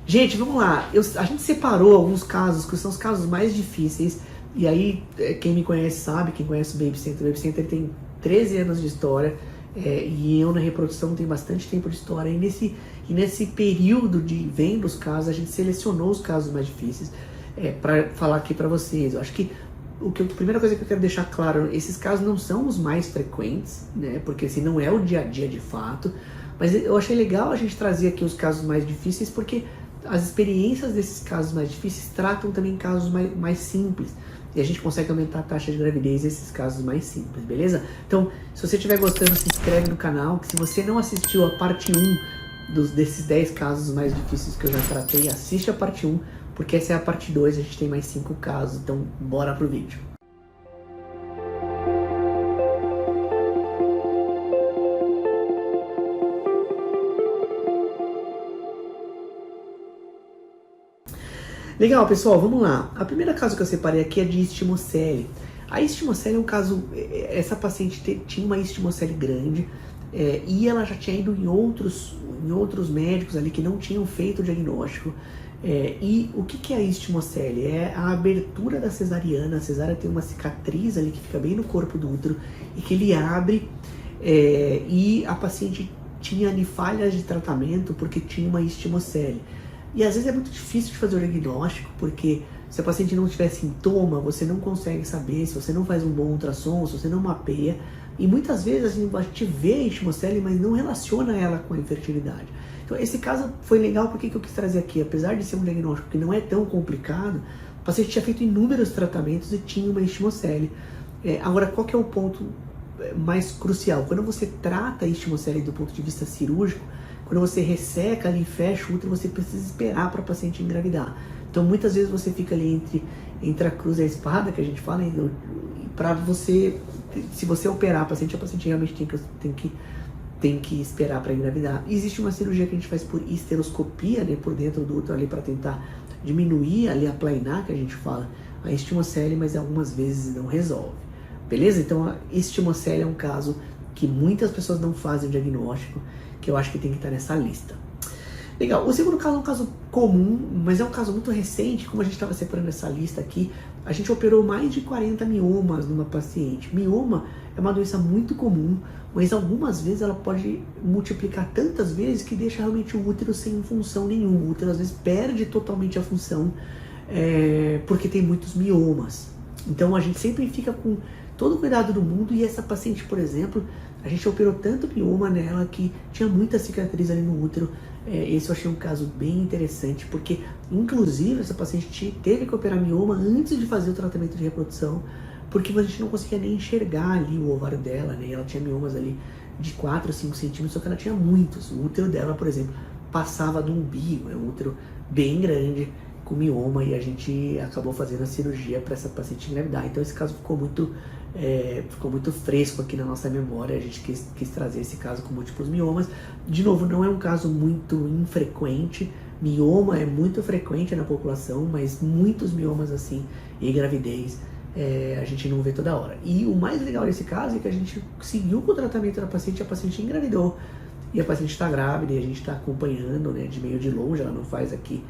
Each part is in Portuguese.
Gente, vamos lá. A gente separou alguns casos que são os casos mais difíceis. E aí, quem me conhece sabe, quem conhece o Baby Center tem 13 anos de história. E eu na reprodução tenho bastante tempo de história. E nesse período de vendo os casos, a gente selecionou os casos mais difíceis para falar aqui para vocês. Eu acho que a primeira coisa que eu quero deixar claro, esses casos não são os mais frequentes, né? Porque assim, não é o dia a dia de fato. Mas eu achei legal a gente trazer aqui os casos mais difíceis, porque as experiências desses casos mais difíceis tratam também casos mais simples. E a gente consegue aumentar a taxa de gravidez nesses casos mais simples, beleza? Então, se você estiver gostando, se inscreve no canal. Que se você não assistiu a parte 1 desses 10 casos mais difíceis que eu já tratei, assiste a parte 1, porque essa é a parte 2, a gente tem mais 5 casos. Então, bora pro vídeo. Legal, pessoal, vamos lá. A primeira caso que eu separei aqui é de istimocele. A istimocele é um caso... Essa paciente tinha uma istimocele grande e ela já tinha ido em outros médicos ali que não tinham feito o diagnóstico. E o que é a istimocele? É a abertura da cesariana. A cesárea tem uma cicatriz ali que fica bem no corpo do útero e que ele abre e a paciente tinha ali falhas de tratamento porque tinha uma istimocele. E às vezes é muito difícil de fazer o diagnóstico, porque se a paciente não tiver sintoma, você não consegue saber, se você não faz um bom ultrassom, se você não mapeia. E muitas vezes assim, a gente vê a istimocele, mas não relaciona ela com a infertilidade. Então esse caso foi legal porque que eu quis trazer aqui. Apesar de ser um diagnóstico que não é tão complicado, o paciente tinha feito inúmeros tratamentos e tinha uma istimocele. Agora, qual que é o ponto mais crucial? Quando você trata a istimocele do ponto de vista cirúrgico, quando você resseca ali e fecha o útero, você precisa esperar para a paciente engravidar. Então, muitas vezes você fica ali entre a cruz e a espada, que a gente fala, para você, se você operar a paciente realmente tem que esperar para engravidar. E existe uma cirurgia que a gente faz por histeroscopia, né, por dentro do útero ali para tentar diminuir ali, aplainar, que a gente fala, a istimocele, mas algumas vezes não resolve. Beleza? Então, a istimocele é um caso que muitas pessoas não fazem o diagnóstico, que eu acho que tem que estar nessa lista. Legal, o segundo caso é um caso comum, mas é um caso muito recente. Como a gente estava separando essa lista aqui, a gente operou mais de 40 miomas numa paciente. Mioma é uma doença muito comum, mas algumas vezes ela pode multiplicar tantas vezes que deixa realmente o útero sem função nenhuma. O útero às vezes perde totalmente a função porque tem muitos miomas. Então a gente sempre fica com todo o cuidado do mundo. E essa paciente, por exemplo, a gente operou tanto mioma nela que tinha muita cicatriz ali no útero. Esse eu achei um caso bem interessante, porque inclusive essa paciente teve que operar mioma antes de fazer o tratamento de reprodução, porque a gente não conseguia nem enxergar ali o ovário dela, né? Ela tinha miomas ali de 4 a 5 centímetros, só que ela tinha muitos. O útero dela, por exemplo, passava do umbigo, é um útero bem grande, com mioma, e a gente acabou fazendo a cirurgia para essa paciente engravidar. Então esse caso ficou muito fresco aqui na nossa memória. A gente quis trazer esse caso com múltiplos miomas. De novo, não é um caso muito infrequente. Mioma é muito frequente na população, mas muitos miomas assim e gravidez a gente não vê toda hora. E o mais legal desse caso é que a gente seguiu com o tratamento da paciente, a paciente engravidou e a paciente está grávida e a gente está acompanhando, né, de meio de longe. Ela não faz aqui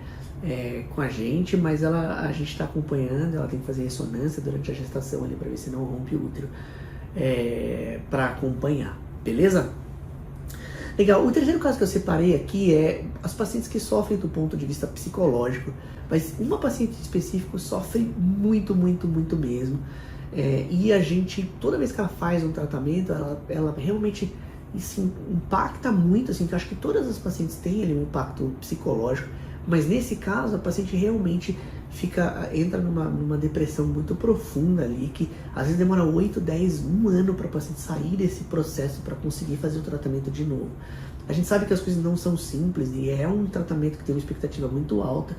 com a gente, mas a gente está acompanhando. Ela tem que fazer ressonância durante a gestação ali para ver se não rompe o útero, para acompanhar, beleza? Legal, o terceiro caso que eu separei aqui é as pacientes que sofrem do ponto de vista psicológico, mas uma paciente específica sofre muito mesmo, e a gente, toda vez que ela faz um tratamento, ela realmente assim, impacta muito, assim, que eu acho que todas as pacientes têm ali um impacto psicológico. Mas nesse caso, a paciente realmente entra numa depressão muito profunda ali, que às vezes demora 8, 10, 1 ano para a paciente sair desse processo para conseguir fazer o tratamento de novo. A gente sabe que as coisas não são simples e é um tratamento que tem uma expectativa muito alta,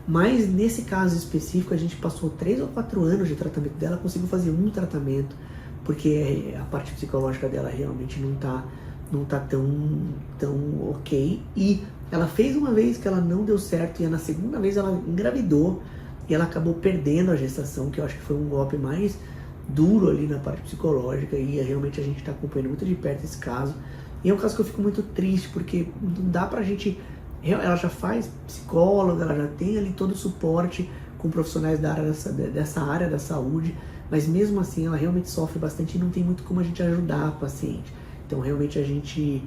mas nesse caso específico a gente passou 3 ou 4 anos de tratamento dela, conseguiu fazer um tratamento, porque a parte psicológica dela realmente não tá tão ok. E ela fez uma vez que ela não deu certo, e na segunda vez ela engravidou e ela acabou perdendo a gestação, que eu acho que foi um golpe mais duro ali na parte psicológica. E realmente a gente está acompanhando muito de perto esse caso. E é um caso que eu fico muito triste, porque não dá pra gente ela já faz psicóloga, ela já tem ali todo o suporte com profissionais da área dessa área da saúde, mas mesmo assim ela realmente sofre bastante e não tem muito como a gente ajudar a paciente. Então realmente a gente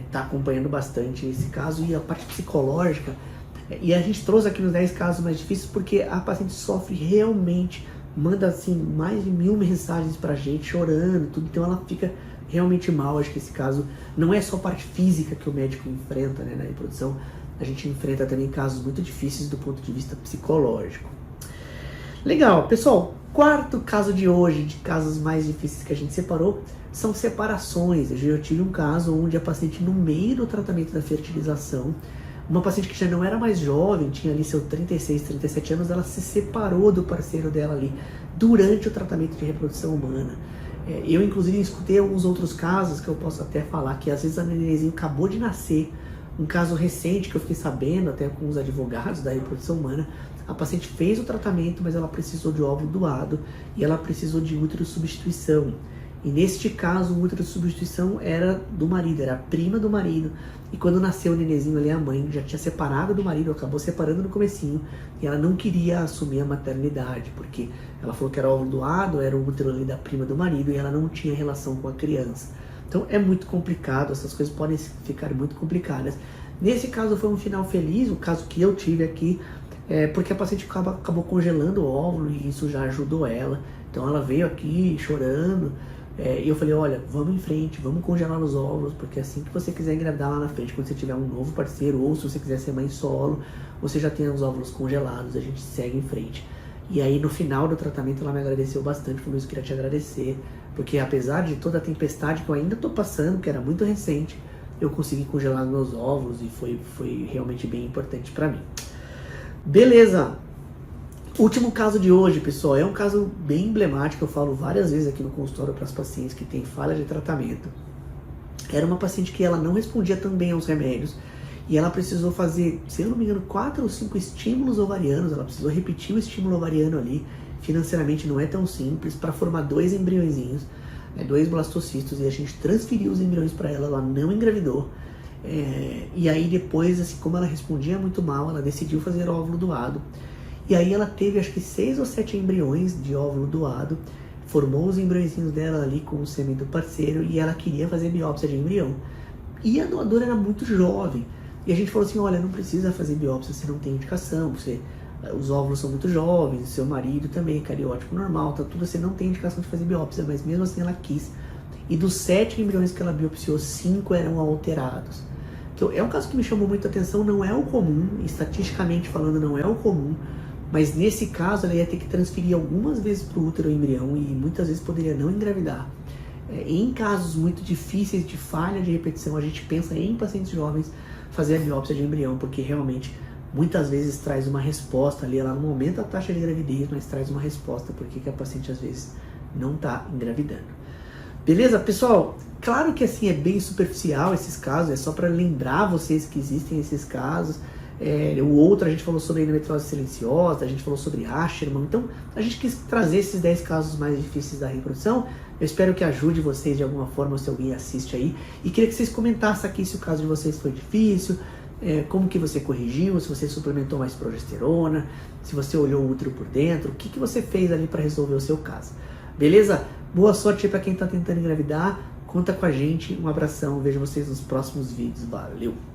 está acompanhando bastante esse caso e a parte psicológica. E a gente trouxe aqui nos 10 casos mais difíceis porque a paciente sofre realmente, manda assim mais de 1000 mensagens pra gente chorando, tudo, então ela fica realmente mal. Acho que esse caso não é só a parte física que o médico enfrenta, né, na reprodução, a gente enfrenta também casos muito difíceis do ponto de vista psicológico. Legal, pessoal, quarto caso de hoje, de casos mais difíceis que a gente separou, são separações. Eu tive um caso onde a paciente, no meio do tratamento da fertilização, uma paciente que já não era mais jovem, tinha ali seus 36, 37 anos, ela se separou do parceiro dela ali durante o tratamento de reprodução humana. Eu, inclusive, escutei alguns outros casos que eu posso até falar, que às vezes a nenenzinha acabou de nascer. Um caso recente que eu fiquei sabendo, até com os advogados da reprodução humana, a paciente fez o tratamento, mas ela precisou de óvulo doado e ela precisou de útero substituição. E neste caso, o útero de substituição era do marido, era a prima do marido. E quando nasceu o nenenzinho ali, a mãe já tinha separado do marido, acabou separando no comecinho. E ela não queria assumir a maternidade, porque ela falou que era óvulo doado, era o útero ali da prima do marido, e ela não tinha relação com a criança. Então é muito complicado, essas coisas podem ficar muito complicadas. Nesse caso foi um final feliz, o caso que eu tive aqui, porque a paciente acabou congelando o óvulo e isso já ajudou ela. Então ela veio aqui chorando, e eu falei, olha, vamos em frente, vamos congelar os óvulos, porque assim que você quiser engravidar lá na frente, quando você tiver um novo parceiro, ou se você quiser ser mãe solo, você já tem os óvulos congelados, a gente segue em frente. E aí no final do tratamento ela me agradeceu bastante, falou isso, queria te agradecer, porque apesar de toda a tempestade que eu ainda tô passando, que era muito recente, eu consegui congelar meus óvulos e foi realmente bem importante para mim. Beleza! Último caso de hoje, pessoal, é um caso bem emblemático, eu falo várias vezes aqui no consultório para as pacientes que têm falha de tratamento. Era uma paciente que ela não respondia tão bem aos remédios e ela precisou fazer, se eu não me engano, 4 ou 5 estímulos ovarianos, ela precisou repetir o estímulo ovariano ali, financeiramente não é tão simples, para formar 2 embriõezinhos, 2 blastocistos, e a gente transferiu os embriões para ela, ela não engravidou. E aí depois, assim, como ela respondia muito mal, ela decidiu fazer óvulo doado. E aí ela teve acho que 6 ou 7 embriões de óvulo doado, formou os embriõezinhos dela ali com o sêmen do parceiro e ela queria fazer biópsia de embrião. E a doadora era muito jovem. E a gente falou assim, olha, não precisa fazer biópsia, você não tem indicação, os óvulos são muito jovens, seu marido também é cariótipo normal, tá tudo, você não tem indicação de fazer biópsia, mas mesmo assim ela quis. E dos 7 embriões que ela biopsiou, 5 eram alterados. Então é um caso que me chamou muito a atenção, não é o comum, estatisticamente falando não é o comum, mas nesse caso ela ia ter que transferir algumas vezes para o útero o embrião e muitas vezes poderia não engravidar. Em casos muito difíceis de falha de repetição, a gente pensa em pacientes jovens fazer a biópsia de embrião, porque realmente muitas vezes traz uma resposta ali, ela não aumenta a taxa de gravidez, mas traz uma resposta porque a paciente às vezes não está engravidando. Beleza, pessoal? Claro que assim é bem superficial esses casos, é só para lembrar vocês que existem esses casos. O outro a gente falou sobre endometriose silenciosa, a gente falou sobre Asherman, então a gente quis trazer esses 10 casos mais difíceis da reprodução. Eu espero que ajude vocês de alguma forma, se alguém assiste aí, e queria que vocês comentassem aqui se o caso de vocês foi difícil, como que você corrigiu, se você suplementou mais progesterona, se você olhou o útero por dentro, o que você fez ali para resolver o seu caso. Beleza? Boa sorte aí para quem está tentando engravidar, conta com a gente, um abração, vejo vocês nos próximos vídeos, valeu!